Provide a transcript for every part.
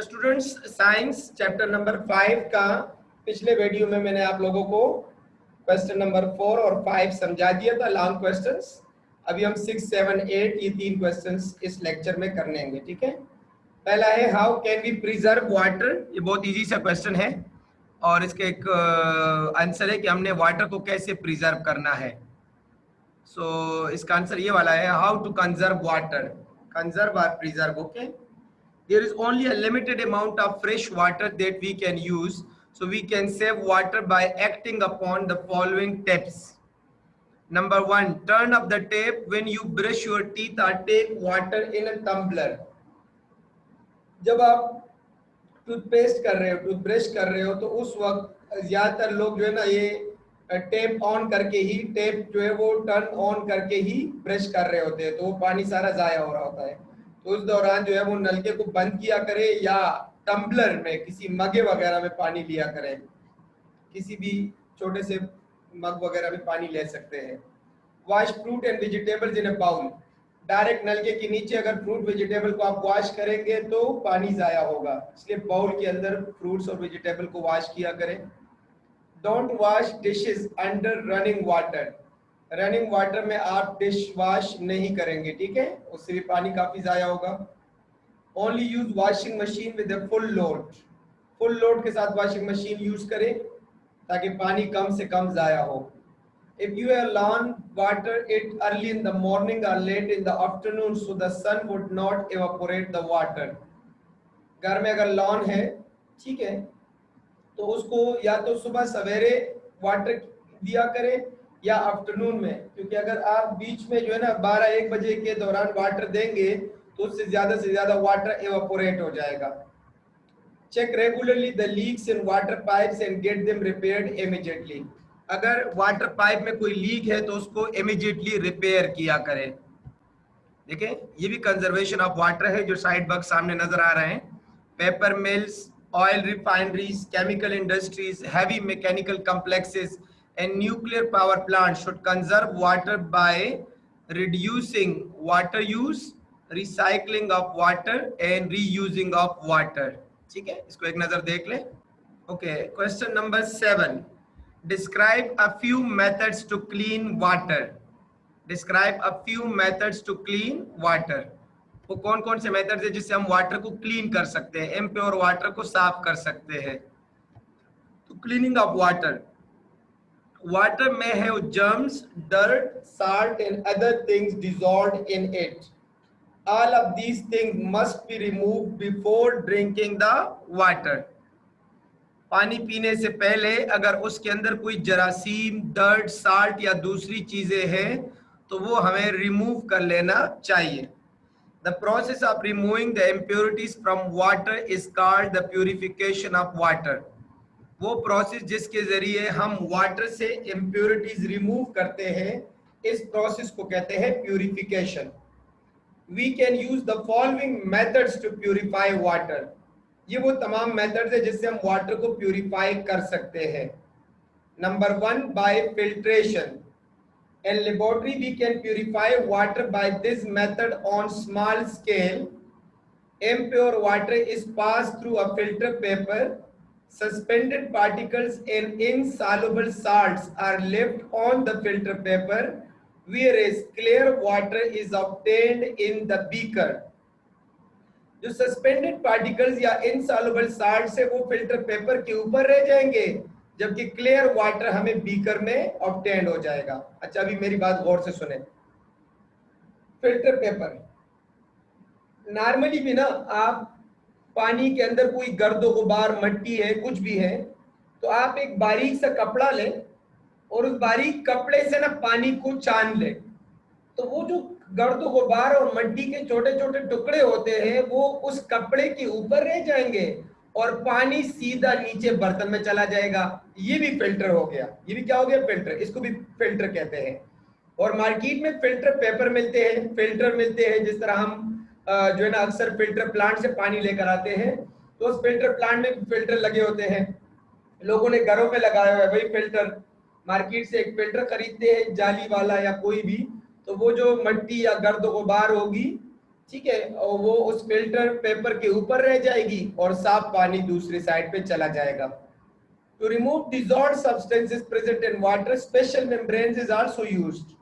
Students science chapter number 5 का पिछले video में मैंने आप लोगों को क्वेश्चन नंबर 4 और 5 समझा दिया था, लॉन्ग क्वेश्चंस। अभी हम 6, 7, 8 ये 3 क्वेश्चंस इस लेक्चर में करने होंगे, ठीक है। पहला है how can we preserve water. ये बहुत इजी सा क्वेश्चन है और इसके एक आंसर है कि हमने वाटर को कैसे प्रिजर्व करना है। सो इसका आंसर ये वाला है, how to conserve water, conserve और preserve. Okay, there is only a limited amount of fresh water that we can use, so we can save water by acting upon the following tips. Number 1, turn up the tap when you brush your teeth or take water in a tumbler. जब आप toothpaste कर रहे हो, toothbrush कर रहे हो, तो उस वक्त ज्यादातर लोग जो है ना ये टेप ऑन करके ही, टेप जो है वो टर्न ऑन करके ही ब्रश कर रहे होते हैं, तो वो पानी सारा जाया हो रहा होता है। तो उस दौरान जो है वो नलके को बंद किया करे या टम्बलर में, किसी मगे वगैरह में पानी लिया करें। किसी भी छोटे से मग वगैरह में पानी ले सकते हैं। Wash fruit and vegetables in a bowl. Direct नलके के नीचे अगर फ्रूट वेजिटेबल को आप वॉश करेंगे तो पानी जाया होगा, इसलिए बाउल के अंदर फ्रूट्स और वेजिटेबल को वॉश किया करें। Don't wash dishes under running water. Running water में आप डिश वॉश नहीं करेंगे, ठीक है, उससे भी पानी काफी जाया होगा। Only use washing machine with a full load. Full load के साथ वॉशिंग मशीन यूज करें ताकि पानी कम से कम जाया हो। If you have lawn, water it early in the morning or late in the afternoon so the sun would not evaporate the water. घर में अगर लॉन है, ठीक है, तो उसको या तो सुबह सवेरे वाटर दिया करें या आफ्टरनून में, क्योंकि अगर आप बीच में जो है ना 12-1 बजे के दौरान वाटर देंगे तो उससे ज्यादा से ज्यादा वाटर एवापोरेट हो जाएगा। Check regularly the leaks in water pipes and get them repaired immediately. अगर वाटर पाइप में कोई लीक है तो उसको इमीडिएटली रिपेयर किया करें। देखें, ये भी कंजर्वेशन ऑफ वाटर है जो साइड बग सामने नजर आ रहे हैं। Paper mills, oil refineries, chemical industries, heavy mechanical complexes and nuclear power plant should conserve water by reducing water use, recycling of water and reusing of water. ठीक है, इसको एक नजर देख लें। Okay, question number 7, describe a few methods to clean water. Describe a few methods to clean water. वो कौन कौन से मेथड्स है जिससे हम वाटर को क्लीन कर सकते हैं, इम्प्योर वाटर को साफ कर सकते हैं। तो क्लीनिंग ऑफ वाटर, वाटर में है germs, dirt, salt and other things dissolved in it. All of these things must be removed before drinking the water. पानी पीने से पहले अगर उसके अंदर कोई जरासीम, डर्ट, साल्ट या दूसरी चीजें हैं तो वो हमें रिमूव कर लेना चाहिए। The process of removing the impurities from water is called the purification of water. वो प्रोसेस जिसके जरिए हम वाटर से इम्प्योरिटीज रिमूव करते हैं, इस प्रोसेस को कहते हैं purification. We can use the following methods to purify water. ये वो तमाम मेथड्स है जिससे हम वाटर को प्यूरिफाई कर सकते हैं। Number 1, by filtration. In laboratory we can purify water by this method on small scale. Impure water is pass through a filter paper. Suspended particles in insoluble salts are left on the filter paper, whereas clear water is obtained in the beaker. जो suspended particles या insoluble salts है वो filter paper के ऊपर रह जाएंगे, जबकि clear water हमें बीकर में ऑब्टेन्ड हो जाएगा। अच्छा, अभी मेरी बात गौर से सुने। फिल्टर पेपर नॉर्मली भी ना, आप पानी के अंदर कोई गर्दो गुबार, मट्टी है, कुछ भी है, तो आप एक बारीक सा कपड़ा लें और उस बारीक कपड़े से ना पानी को छान लें, तो वो जो गर्द गुबार और मट्टी के छोटे छोटे टुकड़े होते हैं वो उस कपड़े के ऊपर रह जाएंगे और पानी सीधा नीचे बर्तन में चला जाएगा। ये भी फिल्टर हो गया। ये भी क्या हो गया? फिल्टर। इसको भी फिल्टर कहते हैं। और मार्केट में फिल्टर पेपर मिलते हैं, फिल्टर मिलते हैं। जिस तरह हम जो है ना अक्सर फिल्टर प्लांट से पानी लेकर आते हैं, तो उस फिल्टर प्लांट में फिल्टर लगे होते हैं। लोगों ने घरों में लगाया हुआ है भाई फिल्टर। मार्केट से एक फिल्टर खरीदते हैं, जाली वाला या कोई भी, तो वो जो मट्टी या गर्द गुबार होगी ठीक है, और वो उस फिल्टर पेपर के ऊपर रह जाएगी और साफ पानी दूसरी साइड पे चला जाएगा। To remove dissolved substances present in water special membranes is also used.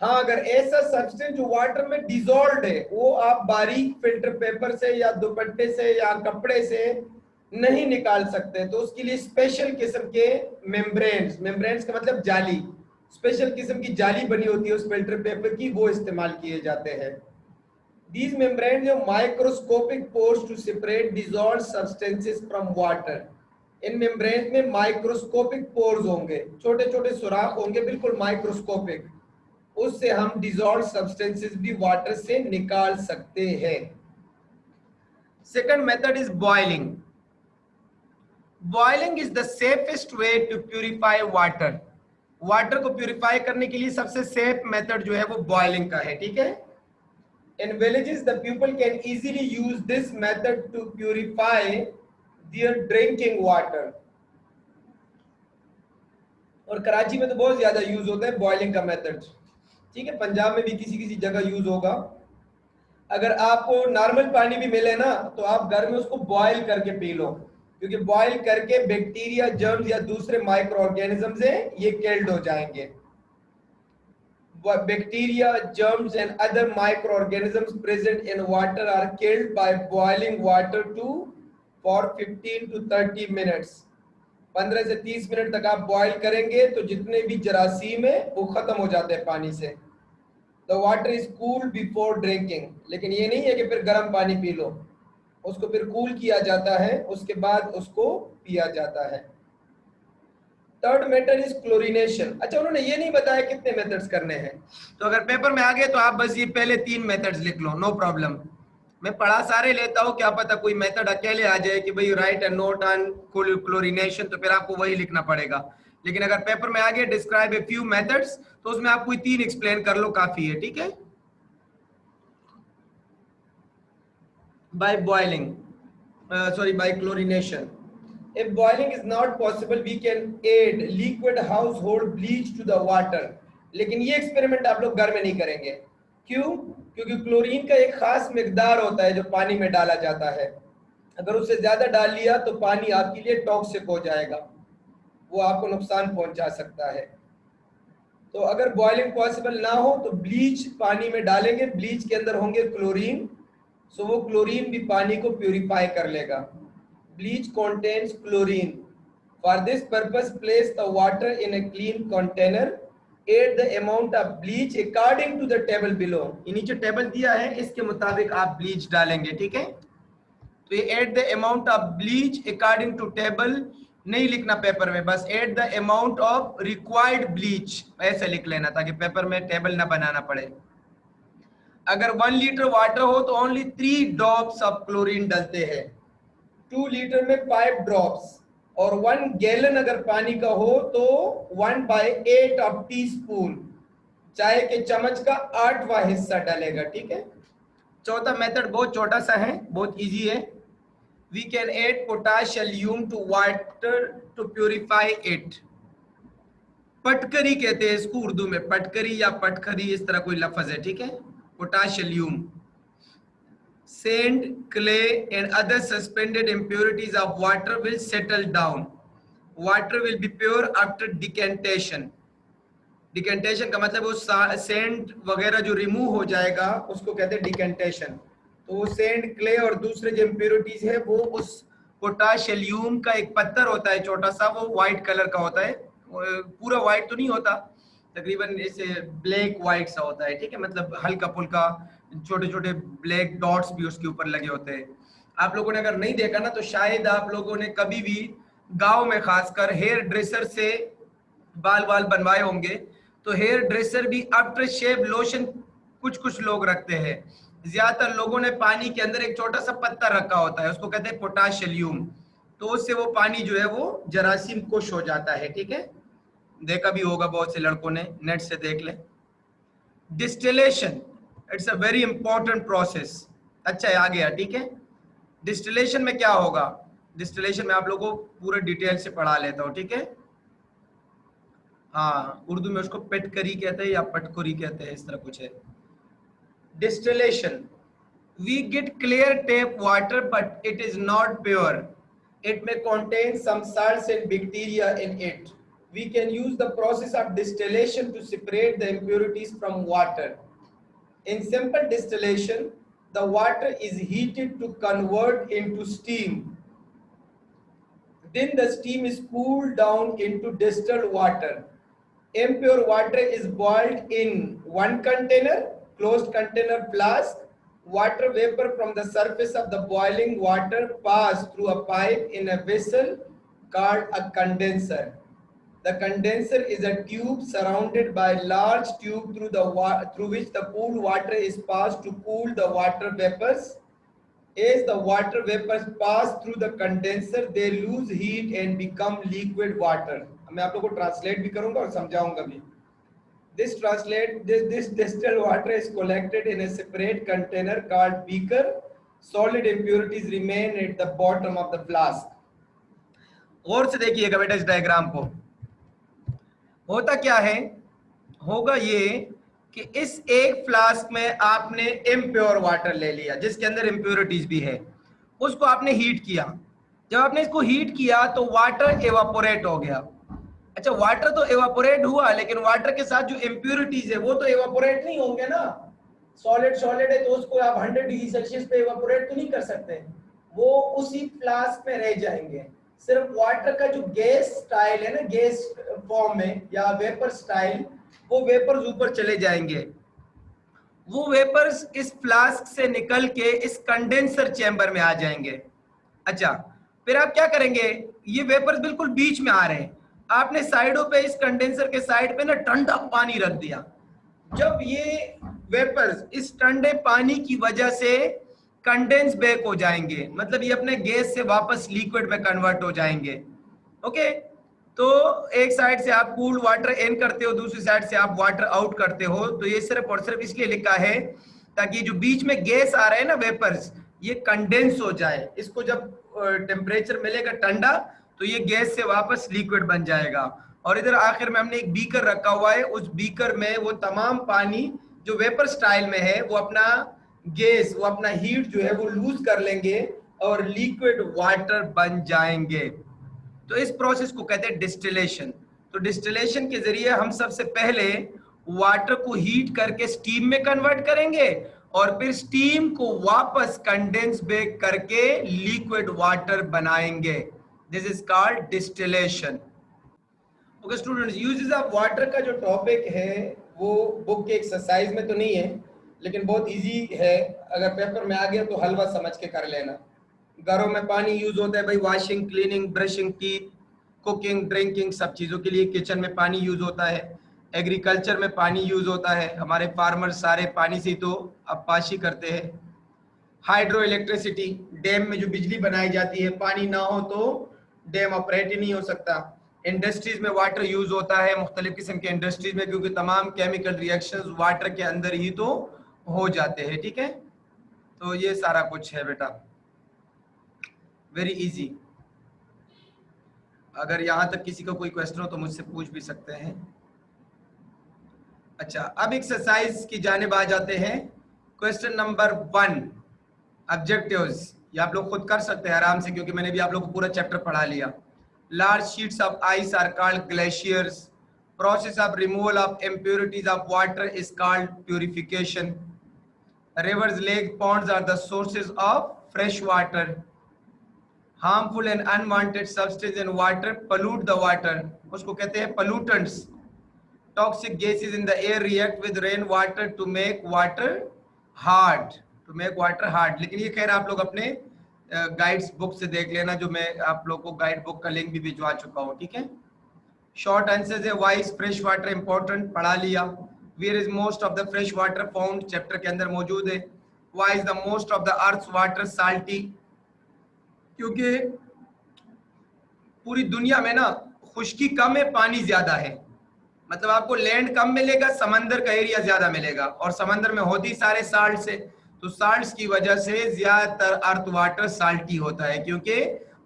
हाँ, अगर ऐसा सब्सटेंस जो वाटर में डिजॉल्व है वो आप बारीक फिल्टर पेपर से या दुपट्टे से या कपड़े से नहीं निकाल सकते, तो उसके लिए स्पेशल किस्म के मेम्ब्रेन्स का मतलब जाली, स्पेशल किस्म की जाली बनी होती है उस फिल्टर पेपर की, वो इस्तेमाल किए जाते हैं। These membranes have microscopic pores to separate dissolved substances from water. In membrane में माइक्रोस्कोपिक पोर्स होंगे, छोटे छोटे सुराख होंगे, बिल्कुल माइक्रोस्कोपिक, उससे हम डिजॉल्व सब्सटेंसेस भी वाटर से निकाल सकते हैं। Second method is boiling. Boiling is the safest way to purify water. Water को प्यूरिफाई करने के लिए सबसे सेफ मेथड जो है वो बॉइलिंग का है, ठीक है। In villages, the people can easily use this method to purify their drinking water. और कराची में तो बहुत ज्यादा यूज होता है बॉइलिंग का मेथड, ठीक है। पंजाब में भी किसी किसी जगह यूज होगा। अगर आपको नॉर्मल पानी भी मिले ना तो आप घर में उसको बॉईल करके पी लो, क्योंकि बॉईल करके बैक्टीरिया, जर्म्स या दूसरे माइक्रो ऑर्गेनिजम्स हैं ये किल्ड हो जाएंगे। Bacteria, germs and other microorganisms present in water are killed by boiling water for 15 to 30 minutes. 15 से 30 मिनट तक आप बॉईल करेंगे तो जितने भी जरासीम है वो खत्म हो जाते हैं पानी से। The water is cooled before drinking, लेकिन ये नहीं है कि फिर गर्म पानी पी लो, उसको फिर कूल किया जाता है, उसके बाद उसको पिया जाता है। Third method is chlorination. अच्छा, उन्होंने ये नहीं बताया कितने मेथड्स करने हैं, तो अगर पेपर में आ गए तो आप बस ये पहले 3 मेथड्स लिख लो, नो प्रॉब्लम। मैं पढ़ा सारे लेता हूँ, क्या पता कोई मेथड अकेले आ जाए कि भाई right a note on chlorination, तो फिर आपको वही लिखना पड़ेगा। लेकिन अगर पेपर में आ गया डिस्क्राइब ए फ्यू मेथड्स, तो उसमें आप कोई 3 एक्सप्लेन कर लो, काफी है, ठीक है। By boiling, sorry, by chlorination. If boiling is not possible, we can add liquid household bleach to the water. लेकिन ये एक्सपेरिमेंट आप लोग घर में नहीं करेंगे। क्यों? क्योंकि क्लोरीन का एक खास मिकदार होता है जो पानी में डाला जाता है। अगर उससे ज्यादा डाल लिया तो पानी आपके लिए टॉक्सिक हो जाएगा, वो आपको नुकसान पहुंचा सकता है। तो अगर बॉइलिंग पॉसिबल ना हो तो ब्लीच पानी में डालेंगे, ब्लीच के अंदर होंगे क्लोरीन, सो वो क्लोरीन भी पानी को प्यूरिफाई कर लेगा। Bleach contains chlorine. For this purpose, place the water in a clean container. Add the amount of bleach according to the table below. ये नीचे टेबल दिया है, इसके मुताबिक आप ब्लीच डालेंगे, ठीक है। तो ये add the amount of bleach according to table नहीं लिखना पेपर में, बस add the amount of required bleach ऐसे लिख लेना, ताकि पेपर में टेबल ना बनाना पड़े। अगर 1 लीटर वाटर हो तो ओनली 3 ड्रॉप्स ऑफ क्लोरीन डलते हैं। 2 लीटर में 5 ड्रॉप्स, और 1 गैलन अगर पानी का हो तो 1/8 ऑफ टी स्पून, चाय के चम्मच का 8वां हिस्सा डालेगा, ठीक है। चौथा मेथड बहुत छोटा सा है, बहुत इजी है। We can add potassium to water to purify it. पटकरी कहते हैं इसको उर्दू में, पटकरी या पटखरी, इस तरह कोई लफ्ज है, ठीक है। Potassium, sand, clay and other suspended impurities of water will settle down. Water will be pure after decantation. Decantation का मतलब वो sand वगैरह जो रिमूव हो जाएगा उसको कहते हैं decantation। तो वो sand, clay और दूसरे जो impurities है वो उस पोटाशियम का एक पत्थर होता है छोटा सा, वो व्हाइट कलर का होता है, पूरा व्हाइट तो नहीं होता, तकरीबन ऐसे ब्लैक व्हाइट सा होता है, ठीक है। मतलब हल्का फुल्का छोटे छोटे ब्लैक डॉट्स भी उसके ऊपर लगे होते हैं। आप लोगों ने अगर नहीं देखा ना तो शायद आप लोगों ने कभी भी गांव में खासकर हेयर ड्रेसर से बाल बनवाए होंगे, तो हेयर ड्रेसर भी आफ्टर शेव लोशन कुछ लोग रखते हैं। ज्यादातर लोगों ने पानी के अंदर एक छोटा सा पत्थर रखा होता है, उसको कहते हैं पोटाशियम, तो उससे वो पानी जो है वो जरासीम कुश हो जाता है, ठीक है। देखा भी होगा बहुत से लड़कों ने, नेट से देख ले। Distillation, it's a very important process. अच्छा आ गया, ठीक है। डिस्टिलेशन में क्या होगा, डिस्टिलेशन में आप लोगों को पूरे डिटेल से पढ़ा लेता हूं, ठीक है। हाँ, उर्दू में उसको पेटकरी कहते हैं या पटकुरी कहते हैं, इस तरह कुछ है। Distillation, we get clear tap water, but it is not pure. It may contain some salts and bacteria in it. We can use the process of distillation to separate the impurities from water. In simple distillation, the water is heated to convert into steam. Then the steam is cooled down into distilled water. Impure water is boiled in one container, closed container flask. Water vapor from the surface of the boiling water pass through a pipe in a vessel called a condenser. The condenser is a tube surrounded by a large tube through which the cooled water is passed to cool the water vapors. As the water vapors pass through the condenser, they lose heat and become liquid water. मैं आप लोगों को translate भी करूंगा और समझाऊंगा भी. This distilled water is collected in a separate container called beaker. Solid impurities remain at the bottom of the flask. और से देखिएगा बेटा इस डायग्राम को. होता क्या है, होगा ये कि इस एक फ्लास्क में आपने इम्प्योर वाटर ले लिया जिसके अंदर इम्प्योरिटीज भी है, उसको आपने हीट किया. जब आपने इसको हीट किया तो वाटर एवापोरेट हो गया. अच्छा, वाटर तो एवापोरेट हुआ, लेकिन वाटर के साथ जो इम्प्योरिटीज है वो तो एवापोरेट नहीं होंगे ना. सॉलिड है तो उसको आप 100 डिग्री सेल्सियस पे एवापोरेट तो नहीं कर सकते, वो उसी फ्लास्क में रह जाएंगे. सिर्फ वाटर का जो गैस स्टाइल है ना, गैस फॉर्म में या वेपर स्टाइल, वो वेपर्स ऊपर चले जाएंगे. वो वेपर्स इस फ्लास्क से निकल के इस कंडेंसर चैम्बर में आ जाएंगे. अच्छा, फिर आप क्या करेंगे, ये वेपर्स बिल्कुल बीच में आ रहे हैं, आपने साइडों पे इस कंडेंसर के साइड पे ना ठंडा पानी रख दिया. जब ये वेपर्स इस ठंडे पानी की वजह से कंडेंस बैक हो जाएंगे, मतलब ये अपने गैस से वापस लिक्विड में कन्वर्ट हो जाएंगे. ओके, तो एक साइड से आप कूल्ड वाटर इन करते हो, दूसरी साइड से आप वाटर आउट करते हो. तो ये सिर्फ और सिर्फ इसलिए लिखा है ताकि जो बीच में गैस आ रहे हैं ना वेपर्स, ये कंडेंस हो जाए. इसको जब टेम्परेचर मिलेगा ठंडा तो ये गैस से वापस लिक्विड बन जाएगा. और इधर आखिर में हमने एक बीकर रखा हुआ है, उस बीकर में वो तमाम पानी जो वेपर स्टाइल में है वो अपना गैस, वो अपना हीट जो है वो लूज कर लेंगे और लिक्विड वाटर बन जाएंगे. तो इस प्रोसेस को कहते हैं डिस्टिलेशन. तो डिस्टिलेशन के जरिए हम सबसे पहले वाटर को हीट करके स्टीम में कन्वर्ट करेंगे और फिर स्टीम को वापस कंडेंस बैक करके लिक्विड वाटर बनाएंगे. This is called distillation. Okay students, uses of water का जो टॉपिक है वो बुक के एक्सरसाइज में तो नहीं है, लेकिन बहुत इजी है. अगर पेपर में आ गया तो हलवा समझ के कर लेना. घरों में पानी यूज होता है भाई, washing, cleaning, brushing, teeth, cooking, drinking, सब चीज़ों के लिए. किचन में पानी यूज होता है, एग्रीकल्चर में पानी यूज होता है. हमारे फार्मर्स सारे पानी से तो अब्बाशी करते हैं. हाइड्रो इलेक्ट्रिसिटी, डैम में जो बिजली बनाई जाती है, पानी ना हो तो डैम ऑपरेट ही नहीं हो सकता. इंडस्ट्रीज में वाटर यूज होता है, मुख्तलिफ किस्म के इंडस्ट्रीज में, क्योंकि तमाम केमिकल रिएक्शंस वाटर के अंदर ही तो हो जाते हैं. ठीक है, तो ये सारा कुछ है बेटा, वेरी इजी. अगर यहाँ तक किसी का कोई क्वेश्चन हो तो मुझसे पूछ भी सकते हैं. अच्छा, अब एक्सरसाइज की जानिब आ जाते हैं. Question number 1, objectives. ये आप लोग खुद कर सकते हैं आराम से, क्योंकि मैंने भी आप लोग को पूरा चैप्टर पढ़ा लिया. Large sheets of ice are called glaciers. Process of removal of impurities of water is called purification. Rivers, lake, ponds are the sources of fresh water. Harmful and unwanted substance in water pollute the water, उसको कहते हैं pollutants. Toxic gases in the air react with rain water to make water hard, लेकिन ये खैर आप लोग अपने guides book से देख लेना, जो मैं आप लोग को गाइड बुक का लिंक भी भिजवा चुका हूँ. ठीक है. शॉर्ट आंसर है why is fresh water important, पढ़ा लिया. Where is most of the fresh water found, chapter के अंदर मौजूद है. Why is the most of the earth's water salty, क्योंकि पूरी दुनिया में ना खुश्की कम है, पानी ज्यादा है. मतलब आपको लैंड कम मिलेगा, समंदर का एरिया ज्यादा मिलेगा, और समंदर में होती सारे साल्ट से, तो साल्ट्स की वजह से ज्यादातर अर्थ वाटर साल्टी होता है, क्योंकि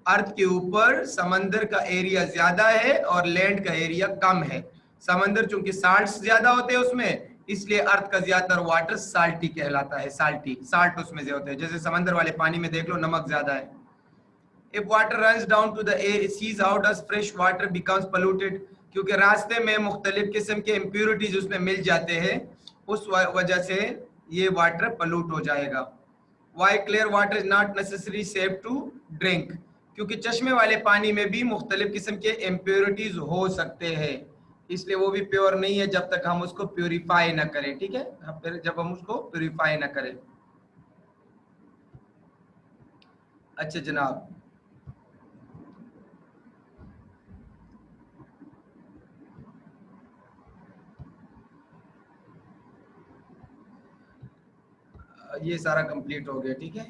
अर्थ के ऊपर समंदर का एरिया ज्यादा है और लैंड का एरिया कम है. समंदर चूंकि साल्ट्स ज्यादा होते हैं उसमें, इसलिए अर्थ का ज्यादातर वाटर साल्टी कहलाता है। साल्टी, साल्ट उसमें से होते हैं। जैसे समंदर वाले पानी में देख लो नमक ज्यादा है। If water runs down to the air, seas, how does fresh water becomes polluted? क्योंकि रास्ते में मुख्तलिफ किस्म के इम्प्योरिटीज उसमें मिल जाते हैं, उस वजह से ये वाटर पलूट हो जाएगा। Why clear water is not necessarily safe to drink? क्योंकि चश्मे वाले पानी में भी मुख्तलिफ किस्म के इम्प्योरिटीज हो सकते हैं, इसलिए वो भी प्योर नहीं है जब तक हम उसको प्योरीफाई ना करें। ठीक है, फिर जब हम उसको प्योरीफाई ना करें। अच्छा जनाब, ये सारा कंप्लीट हो गया। ठीक है,